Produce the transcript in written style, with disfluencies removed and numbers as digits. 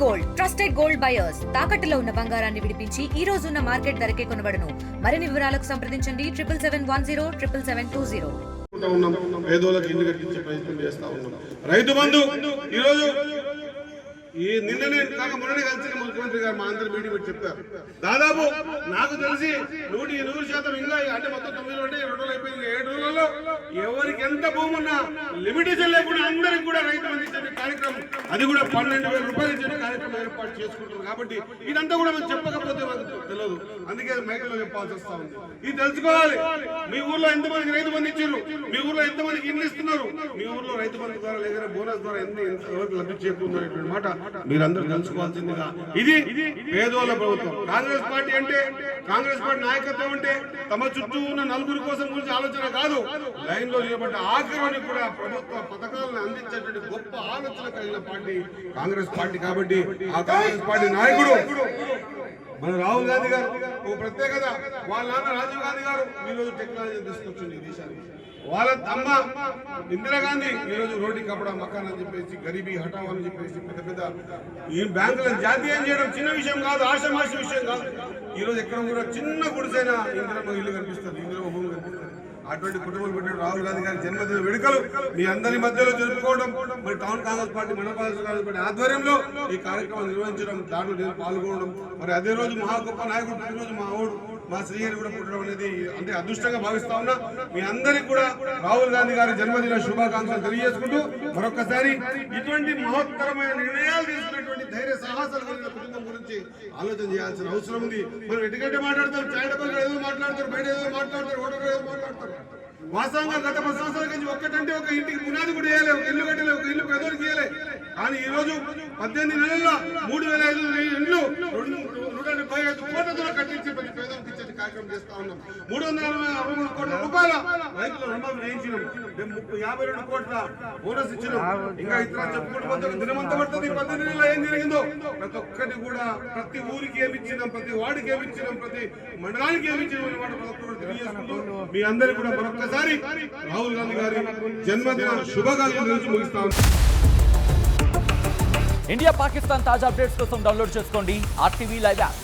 Gold trusted gold buyers తాకట్టులో ఉన్న బంగారాన్ని విడిపించి ఈ రోజు ఉన్న మార్కెట్ ధరకే కొనబడును. మరిన్ని వివరాలకు సంప్రదించండి 7710 పేదోళ్ళకి ఇల్లు కట్టించే ప్రయత్నం చేస్తా ఉన్నాం. రైతు బంధు ఈరోజు ఈ నిన్ననే కాక మొన్ననే కలిసిన ముఖ్యమంత్రి గారు మా అందరి మీటింగ్ పెట్టి చెప్పారు. దాదాపు నాకు తెలిసి 100% ఇంకా అంటే మొత్తం 9 రోజులు 2 రోజులు అయిపోయింది. 7 రోజులలో ఎవరికి ఎంత భూమి ఉన్నా లిమిటేషన్ లేకుండా అందరికి కూడా రైతు బంధు ఇచ్చే కార్యక్రమం, అది కూడా 12,000 రూపాయలు ఇచ్చే కార్యక్రమం ఏర్పాటు చేసుకుంటున్నారు. కాబట్టి ఇదంతా కూడా మనం చెప్పకపోతే మనకు తెలియదు, అందుకే మైకుల్లో చెప్పాల్సి వస్తా ఉంది. ఇది తెలుసుకోవాలి. మీ ఊర్లో ఎంతమందికి రైతు బంధు ఇచ్చారు, మీ ఊర్లో ఎంతమందికి ఇల్లు ఇస్తున్నారు, మీ ఊర్లో రైతు బంధు ద్వారా లేదా బోనస్ ద్వారా ఎవరికి లబ్ధి చేకూరుతున్నటువంటి మాట మీరందరూ తెలుసుకోవాల్సిందిగా. ఇది పేదోళ్ళ ప్రభుత్వం. కాంగ్రెస్ పార్టీ అంటే, కాంగ్రెస్ పార్టీ నాయకత్వం అంటే తమ చుట్టూ ఉన్న నలుగురి కోసం గురించి ఆలోచన కాదు, లైన్ లో నిలబడ్డ ఆఖరిని కూడా ప్రభుత్వ పథకాలను అందించేటువంటి గొప్ప ఆలోచన కలిగిన పార్టీ కాంగ్రెస్ పార్టీ. కాబట్టి ఆ కాంగ్రెస్ పార్టీ నాయకుడు మన రాహుల్ గాంధీ గారు ఒక ప్రత్యేకత. వాళ్ళ నాన్న రాజీవ్ గాంధీ గారు ఈరోజు టెక్నాలజీ తీసుకొచ్చింది ఈ దేశానికి. వాళ్ళ అమ్మ ఇందిరాగాంధీ ఈరోజు రోటీ కపడా మకాన్ అని చెప్పేసి, గరీబీ హఠావ్ అని చెప్పేసి పెద్ద పెద్ద ఈ బ్యాంకులను జాతీయం చేయడం చిన్న విషయం కాదు, ఆషామాషి విషయం కాదు. ఈరోజు ఎక్కడ కూడా చిన్న గుడిసైన ఇందిరమ్మ ఇల్లు కనిపిస్తుంది, ఇందిరమ్మ భూమి కనిపిస్తుంది. అటువంటి కుటుంబాలు పెట్టిన రాహుల్ గాంధీ గారి జన్మదిన వేడుకలు మీ అందరి మధ్యలో జరుపుకోవడం, మరి టౌన్ కాంగ్రెస్ పార్టీ మండల కాంగ్రెస్ పార్టీ ఆధ్వర్యంలో ఈ కార్యక్రమం నిర్వహించడం, దాంట్లో నేను పాల్గొనడం, మరి అదే రోజు మహా గొప్ప నాయకుడు పుట్టినరోజు మా శ్రీహరి కూడా పుట్టడం అనేది అంటే అదృష్టంగా భావిస్తా ఉన్నా. మీ అందరికీ కూడా రాహుల్ గాంధీ గారి జన్మదిన శుభాకాంక్షలు తెలియజేసుకుంటూ మరొకసారి ఇటువంటి మహత్తరమైన నిర్ణయాలు తీసుకున్నటువంటి ధైర్య సాహసాలు కలిగిన కుటుంబం గురించి ఆలోచన చేయాల్సిన అవసరం ఉంది. మనం ఎటుకంటే మాట్లాడతారు, చాయడపల్లి ఏదో మాట్లాడతారు, బయట ఏదో మాట్లాడతారు, ఓటర్ ఏదో మాట్లాడతారు. వాస్తవంగా గత 10 సంవత్సరాల నుంచి ఒక్కటంటే ఒక ఇంటికి పునాది కూడా వేయలే, ఒక ఇల్లు కట్టలే, ఒక ఇల్లు పేదోరికి వేయలే. కానీ ఈ రోజు 18 నెలల్లో 3,500 ఇండ్లు 175 కోట్లతో కట్టించి ప్రతి పేదోరికి ఇచ్చే కార్యక్రమం చేస్తా ఉన్నాం. 363 కోట్ల రూపాయల రైతుల రుణం వేయించినాం, 52 కోట్ల బోనస్ ఇచ్చినాం. ఇంకా ఇతర చెప్పుకుంటూ పోతే దినమంతా పడుతుంది. 18 నెలల్లో ఏం జరిగిందో ప్రతి ఒక్కటి కూడా, ప్రతి ఊరికి ఏమిచ్చినాం, ప్రతి వార్డుకి ఏమిచ్చినాం, ప్రతి మండలానికి ఏమిచ్చినాం అనే మాట ప్రతి ఒక్కరు తెలియజేసుకుంటూ మీ అందరికీ కూడా మరొక్కసారి రాహుల్ గాంధీ గారి జన్మదిన శుభాకాంక్షలు ముగిస్తా ఉన్నాం. ఇండియా పాకిస్తాన్ తాజా అప్డేట్స్ కోసం డౌన్లోడ్ చేసుకోండి RTV లైవ్ యాప్.